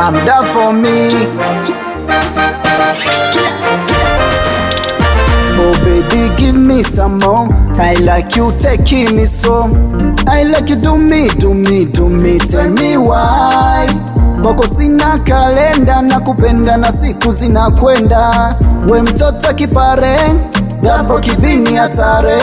I'm down for me. Oh baby, give me some more. I like you taking me so. I like you do me, tell me why. Kwako sina kalenda, na kupenda na siku zinakwenda. We mtoto kipare, dabo kibini hatare.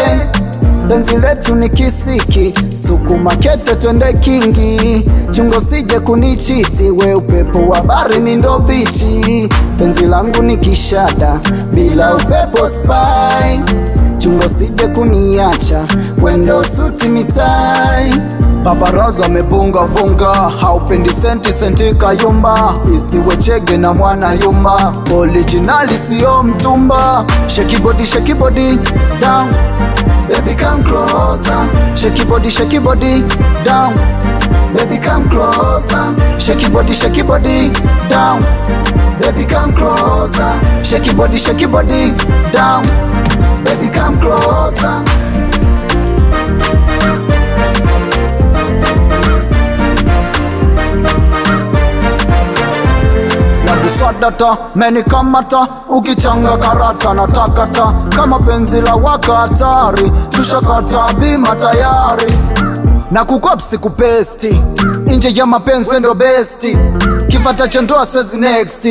Benzi letu ni kisiki, sukuma kete twende kingi. Chungo sije kunichiti, we upepo wa bari mi ndo bichi. Benzi langu ni kishada, bila upepo spy. Chungo sije kuniacha, wendo suti mitai. Paparazzo amevunga vunga, haupendi senti kayumba. Isiwe chege na mwana yumba, originali siyo mtumba. Shake body down, baby come closer. Shake body down, baby come closer. Shake body down, baby come closer. Shake body down, baby come closer. Data meni kamata, ukichanga karata na takata. Kama penzi la waka hatari, tushakata bima tayari. Na kukopsi kupesti, inje ya mapenzi ndo besti. Kifata chendoa swezi next,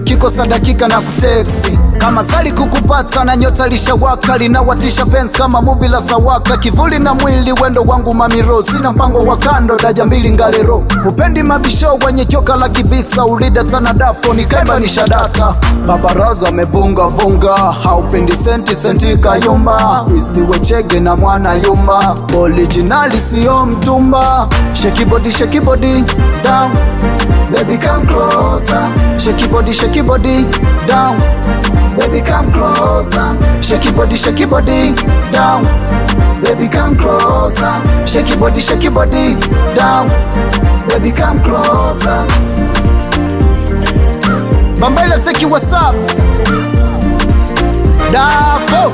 kikosa dakika na kuteksti. Kama sali kukupata na nyota lisha waka, linawatisha penzi kama movie la sawaka. Kivuli na mwili wendo wangu mamiro, sina mpango wa kando daja mbili ngalero. Upendi mabisho wenye choka la kibisa, ulida tana dafo ni kaimba ni shadata. Paparazzo amevunga vunga, haupendi senti kayumba. Isiwe chege na mwana yumba, originali siyo mtumba. Shake body down, baby come closer. Shake body down, baby come closer. Shake body down, baby come closer. Shake body down, baby come closer. Bambaila take you what's up. Davo